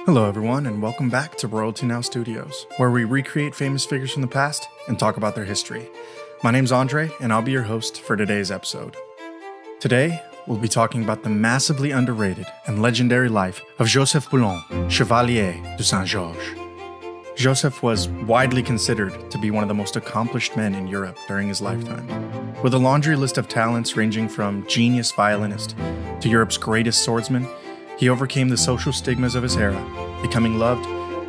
Hello everyone, and welcome back to Royalty Now Studios, where we recreate famous figures from the past and talk about their history. My name's Andre, and I'll be your host for today's episode. Today, we'll be talking about the massively underrated and legendary life of Joseph Bologne, Chevalier de Saint-Georges. Joseph was widely considered to be one of the most accomplished men in Europe during his lifetime, with a laundry list of talents ranging from genius violinist to Europe's greatest swordsman. He overcame the social stigmas of his era, becoming loved,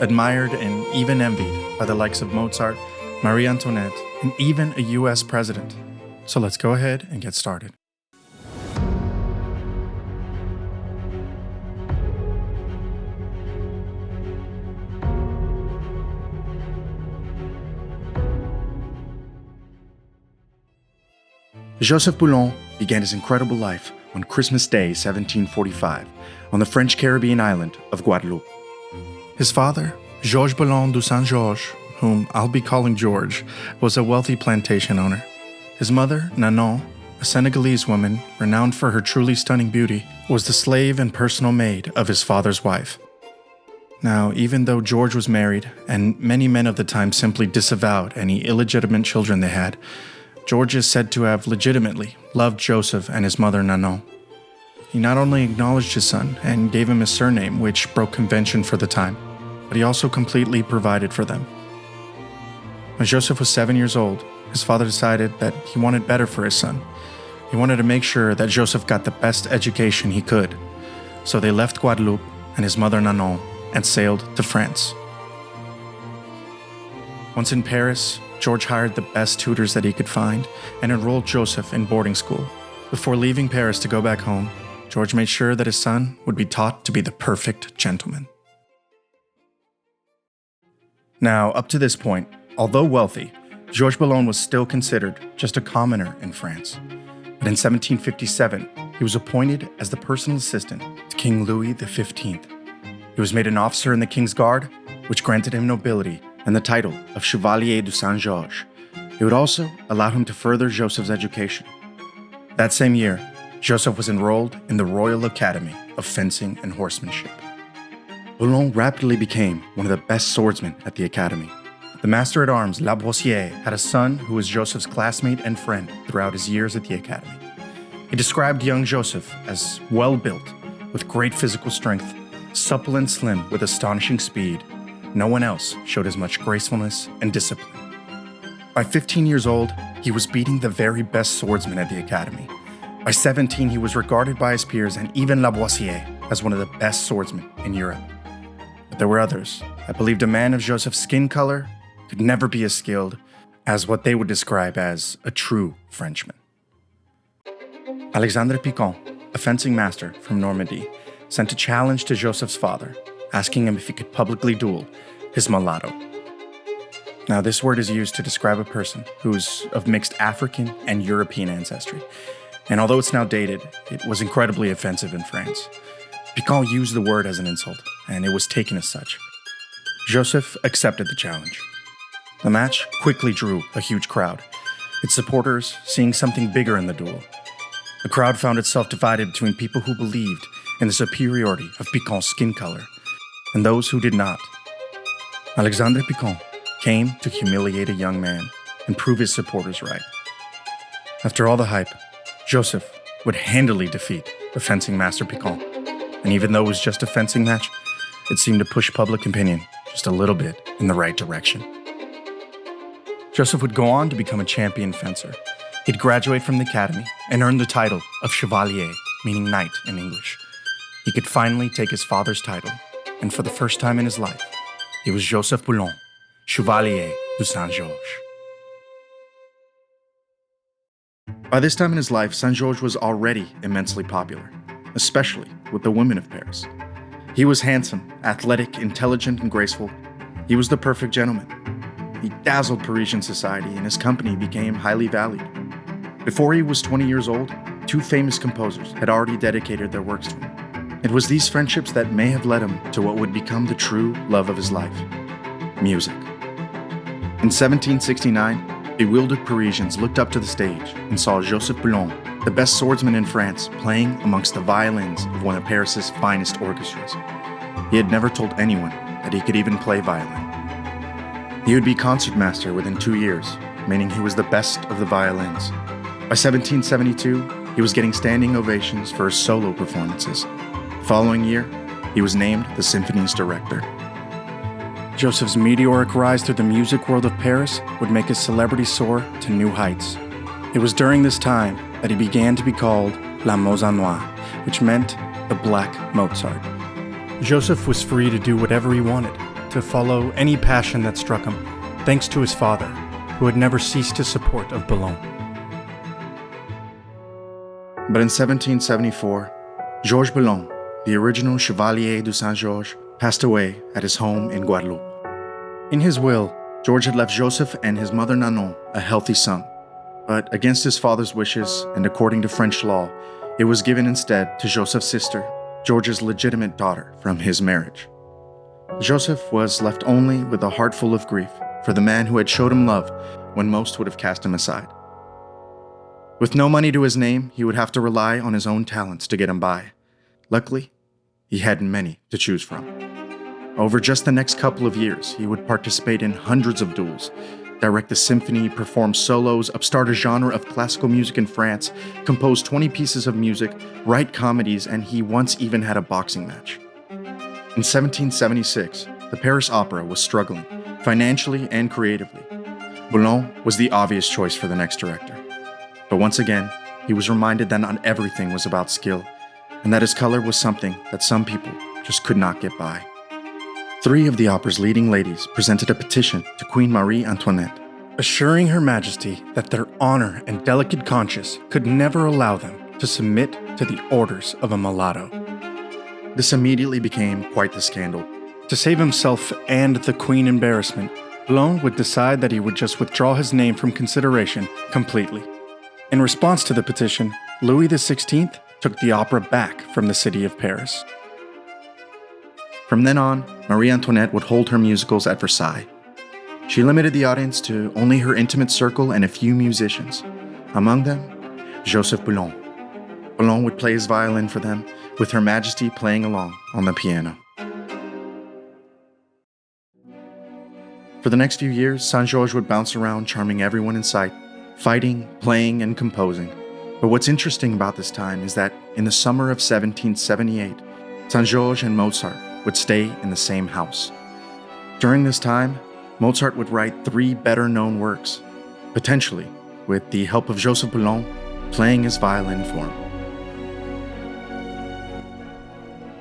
admired, and even envied by the likes of Mozart, Marie Antoinette, and even a US president. So let's go ahead and get started. Joseph Bologne began his incredible life on Christmas Day 1745 on the French Caribbean island of Guadeloupe. His father, Georges Bologne de Saint-Georges, whom I'll be calling George, was a wealthy plantation owner. His mother, Nanon, a Senegalese woman renowned for her truly stunning beauty, was the slave and personal maid of his father's wife. Now, even though George was married, and many men of the time simply disavowed any illegitimate children they had, George is said to have legitimately loved Joseph and his mother Nanon. He not only acknowledged his son and gave him his surname, which broke convention for the time, but he also completely provided for them. When Joseph was 7 years old, his father decided that he wanted better for his son. He wanted to make sure that Joseph got the best education he could. So they left Guadeloupe and his mother Nanon and sailed to France. Once in Paris, George hired the best tutors that he could find and enrolled Joseph in boarding school. Before leaving Paris to go back home, George made sure that his son would be taught to be the perfect gentleman. Now, up to this point, although wealthy, Georges Bologne was still considered just a commoner in France. But in 1757, he was appointed as the personal assistant to King Louis XV. He was made an officer in the King's Guard, which granted him nobility and the title of Chevalier de Saint-Georges. It would also allow him to further Joseph's education. That same year, Joseph was enrolled in the Royal Academy of Fencing and Horsemanship. Bologne rapidly became one of the best swordsmen at the academy. The master-at-arms Lavoisier had a son who was Joseph's classmate and friend throughout his years at the academy. He described young Joseph as well-built, with great physical strength, supple and slim with astonishing speed. No one else showed as much gracefulness and discipline. By 15 years old, he was beating the very best swordsmen at the academy. By 17, he was regarded by his peers and even Lavoisier as one of the best swordsmen in Europe. But there were others that believed a man of Joseph's skin color could never be as skilled as what they would describe as a true Frenchman. Alexandre Picon, a fencing master from Normandy, sent a challenge to Joseph's father, asking him if he could publicly duel his mulatto. Now, this word is used to describe a person who's of mixed African and European ancestry. And although it's now dated, it was incredibly offensive in France. Picon used the word as an insult, and it was taken as such. Joseph accepted the challenge. The match quickly drew a huge crowd, its supporters seeing something bigger in the duel. The crowd found itself divided between people who believed in the superiority of Picon's skin color and those who did not. Alexandre Picon came to humiliate a young man and prove his supporters right. After all the hype, Joseph would handily defeat the fencing master Picon. And even though it was just a fencing match, it seemed to push public opinion just a little bit in the right direction. Joseph would go on to become a champion fencer. He'd graduate from the academy and earn the title of Chevalier, meaning knight in English. He could finally take his father's title, and for the first time in his life, he was Joseph Bologne, Chevalier de Saint-Georges. By this time in his life, Saint-Georges was already immensely popular, especially with the women of Paris. He was handsome, athletic, intelligent, and graceful. He was the perfect gentleman. He dazzled Parisian society, and his company became highly valued. Before he was 20 years old, two famous composers had already dedicated their works to him. It was these friendships that may have led him to what would become the true love of his life: music. In 1769, bewildered Parisians looked up to the stage and saw Joseph Bologne, the best swordsman in France, playing amongst the violins of one of Paris's finest orchestras. he had never told anyone that he could even play violin. He would be concertmaster within 2 years, meaning he was the best of the violins. By 1772, he was getting standing ovations for his solo performances. The following year, he was named the symphony's director. Joseph's meteoric rise through the music world of Paris would make his celebrity soar to new heights. It was during this time that he began to be called La Mozart Noire, which meant the Black Mozart. Joseph was free to do whatever he wanted, to follow any passion that struck him, thanks to his father, who had never ceased his support of Bologne. But in 1774, Georges Bologne, the original Chevalier de Saint-Georges, passed away at his home in Guadeloupe. In his will, George had left Joseph and his mother Nanon a healthy sum, but against his father's wishes and according to French law, it was given instead to Joseph's sister, George's legitimate daughter from his marriage. Joseph was left only with a heart full of grief for the man who had showed him love when most would have cast him aside. With no money to his name, he would have to rely on his own talents to get him by. Luckily, he had many to choose from. Over just the next couple of years, he would participate in hundreds of duels, direct a symphony, perform solos, upstart a genre of classical music in France, compose 20 pieces of music, write comedies, and he once even had a boxing match. In 1776, the Paris Opera was struggling, financially and creatively. Bologne was the obvious choice for the next director. But once again, he was reminded that not everything was about skill, and that his color was something that some people just could not get by. 3 of the opera's leading ladies presented a petition to Queen Marie Antoinette, assuring Her Majesty that their honor and delicate conscience could never allow them to submit to the orders of a mulatto. This immediately became quite the scandal. To save himself and the Queen embarrassment, Bologne would decide that he would just withdraw his name from consideration completely. In response to the petition, Louis XVI took the opera back from the city of Paris. From then on, Marie Antoinette would hold her musicals at Versailles. She limited the audience to only her intimate circle and a few musicians, among them, Joseph Bologne. Bologne would play his violin for them, with Her Majesty playing along on the piano. For the next few years, Saint-Georges would bounce around charming everyone in sight, fighting, playing, and composing. But what's interesting about this time is that in the summer of 1778, Saint-Georges and Mozart would stay in the same house. During this time, Mozart would write 3 better-known works, potentially with the help of Joseph Bologne playing his violin for him.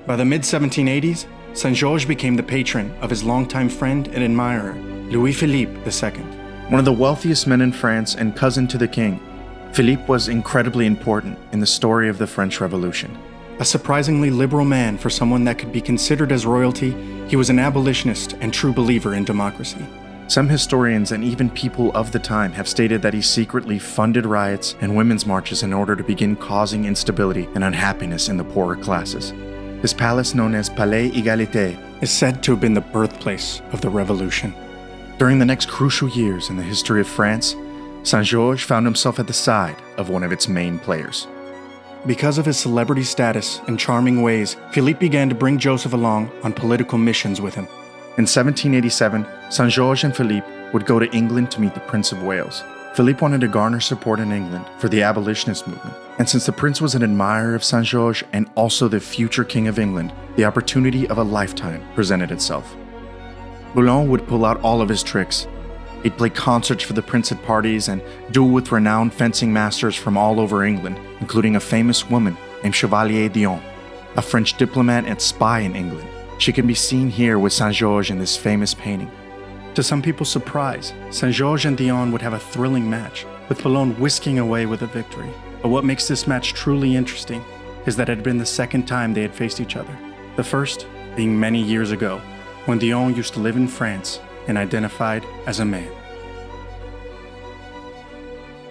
By the mid-1780s, Saint-Georges became the patron of his longtime friend and admirer, Louis-Philippe II. One of the wealthiest men in France and cousin to the king, Philippe was incredibly important in the story of the French Revolution. A surprisingly liberal man for someone that could be considered as royalty, he was an abolitionist and true believer in democracy. Some historians and even people of the time have stated that he secretly funded riots and women's marches in order to begin causing instability and unhappiness in the poorer classes. His palace, known as Palais Égalité, is said to have been the birthplace of the revolution. During the next crucial years in the history of France, Saint-Georges found himself at the side of one of its main players. Because of his celebrity status and charming ways, Philippe began to bring Joseph along on political missions with him. In 1787, Saint-Georges and Philippe would go to England to meet the Prince of Wales. Philippe wanted to garner support in England for the abolitionist movement, and since the prince was an admirer of Saint-Georges and also the future king of England, the opportunity of a lifetime presented itself. Bologne would pull out all of his tricks. He'd play concerts for the prince at parties and duel with renowned fencing masters from all over England, including a famous woman named Chevalier de Saint-Georges, a French diplomat and spy in England. She can be seen here with Saint-Georges in this famous painting. To some people's surprise, Saint-Georges and Dion would have a thrilling match, with Bologne whisking away with a victory. But what makes this match truly interesting is that it had been the second time they had faced each other. The first being many years ago, when Dion used to live in France and identified as a man.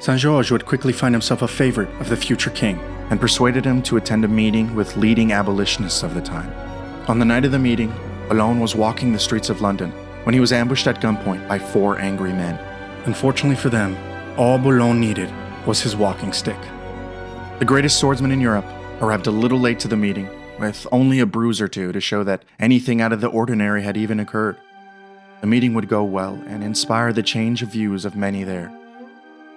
Saint-Georges would quickly find himself a favorite of the future king and persuaded him to attend a meeting with leading abolitionists of the time. On the night of the meeting, Bologne was walking the streets of London when he was ambushed at gunpoint by 4 angry men. Unfortunately for them, all Bologne needed was his walking stick. The greatest swordsman in Europe arrived a little late to the meeting with only a bruise or two to show that anything out of the ordinary had even occurred. The meeting would go well and inspire the change of views of many there.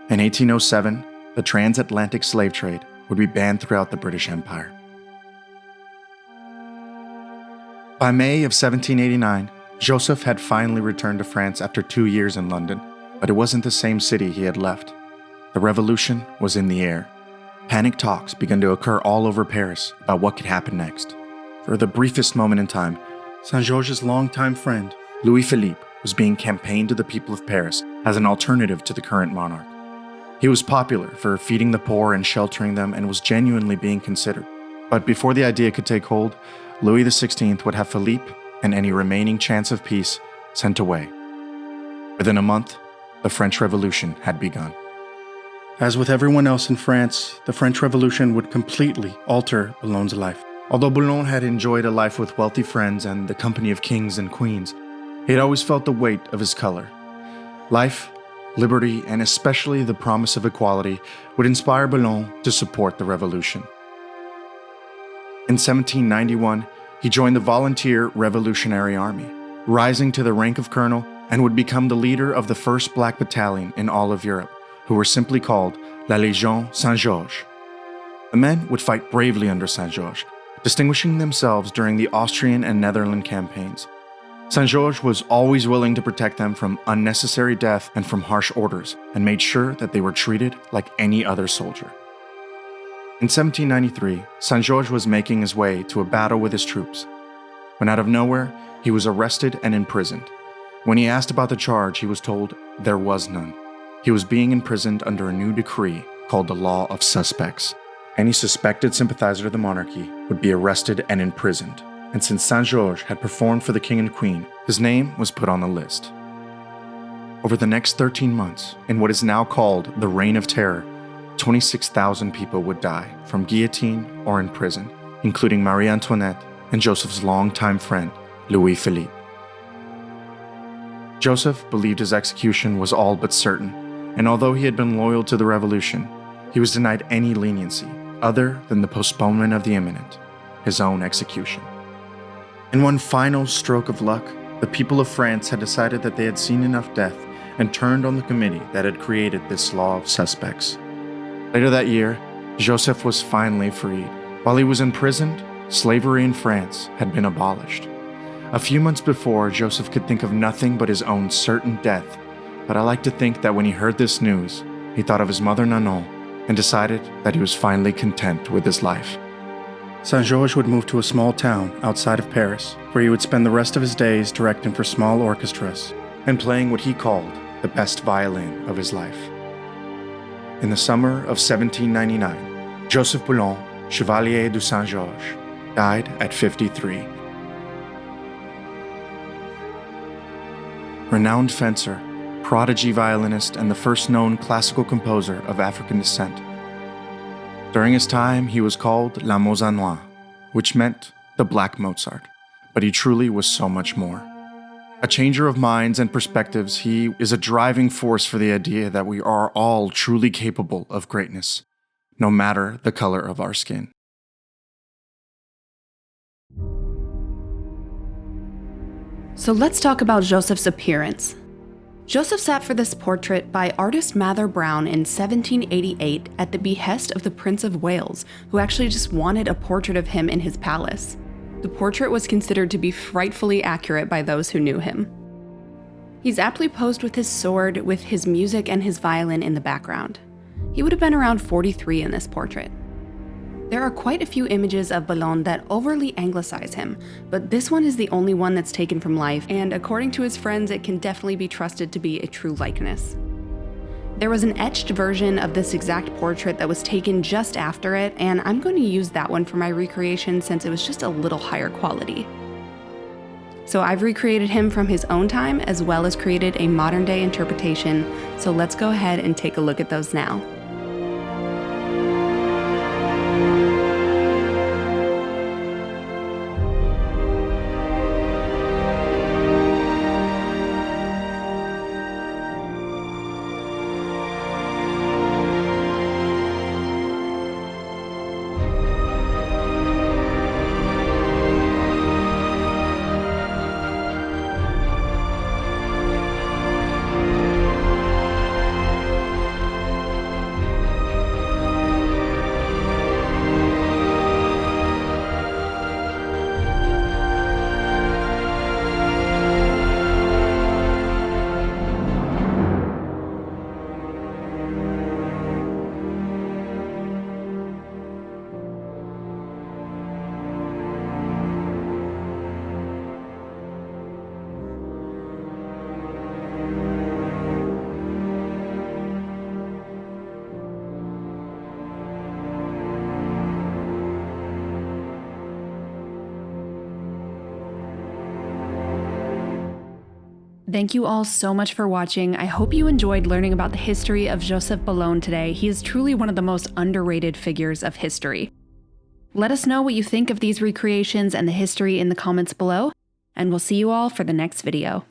In 1807, the transatlantic slave trade would be banned throughout the British Empire. By May of 1789, Joseph had finally returned to France after 2 years in London, but it wasn't the same city he had left. The revolution was in the air. Panic talks began to occur all over Paris about what could happen next. For the briefest moment in time, Saint-Georges' longtime friend, Louis-Philippe, was being campaigned to the people of Paris as an alternative to the current monarch. He was popular for feeding the poor and sheltering them and was genuinely being considered. But before the idea could take hold, Louis XVI would have Philippe and any remaining chance of peace sent away. Within a month, the French Revolution had begun. As with everyone else in France, the French Revolution would completely alter Bologne's life. Although Bologne had enjoyed a life with wealthy friends and the company of kings and queens, he had always felt the weight of his color. Life, liberty, and especially the promise of equality would inspire Bologne to support the revolution. In 1791, he joined the Volunteer Revolutionary Army, rising to the rank of colonel, and would become the leader of the first black battalion in all of Europe, who were simply called La Légion Saint-Georges. The men would fight bravely under Saint-Georges, distinguishing themselves during the Austrian and Netherlands campaigns. Saint-Georges was always willing to protect them from unnecessary death and from harsh orders, and made sure that they were treated like any other soldier. In 1793, Saint-Georges was making his way to a battle with his troops, when out of nowhere, he was arrested and imprisoned. When he asked about the charge, he was told there was none. He was being imprisoned under a new decree called the Law of Suspects. Any suspected sympathizer of the monarchy would be arrested and imprisoned, and since Saint-Georges had performed for the king and queen, his name was put on the list. Over the next 13 months, in what is now called the Reign of Terror, 26,000 people would die from guillotine or in prison, including Marie Antoinette and Joseph's longtime friend, Louis-Philippe. Joseph believed his execution was all but certain, and although he had been loyal to the revolution, he was denied any leniency other than the postponement of the imminent, his own execution. In one final stroke of luck, the people of France had decided that they had seen enough death and turned on the committee that had created this law of suspects. Later that year, Joseph was finally freed. While he was imprisoned, slavery in France had been abolished. A few months before, Joseph could think of nothing but his own certain death, but I like to think that when he heard this news, he thought of his mother Nanon and decided that he was finally content with his life. Saint-Georges would move to a small town outside of Paris, where he would spend the rest of his days directing for small orchestras and playing what he called the best violin of his life. In the summer of 1799, Joseph Bologne, Chevalier de Saint-Georges, died at 53. Renowned fencer, prodigy violinist, and the first known classical composer of African descent. During his time, he was called La Mozart Noire, which meant the Black Mozart, but he truly was so much more. A changer of minds and perspectives, he is a driving force for the idea that we are all truly capable of greatness, no matter the color of our skin. So let's talk about Joseph's appearance. Joseph sat for this portrait by artist Mather Brown in 1788 at the behest of the Prince of Wales, who actually just wanted a portrait of him in his palace. The portrait was considered to be frightfully accurate by those who knew him. He's aptly posed with his sword, with his music and his violin in the background. He would have been around 43 in this portrait. There are quite a few images of Bologne that overly anglicize him, but this one is the only one that's taken from life, and according to his friends, it can definitely be trusted to be a true likeness. There was an etched version of this exact portrait that was taken just after it, and I'm going to use that one for my recreation since it was just a little higher quality. So I've recreated him from his own time as well as created a modern day interpretation, so let's go ahead and take a look at those now. Thank you all so much for watching. I hope you enjoyed learning about the history of Joseph Bologne today. He is truly one of the most underrated figures of history. Let us know what you think of these recreations and the history in the comments below, and we'll see you all for the next video.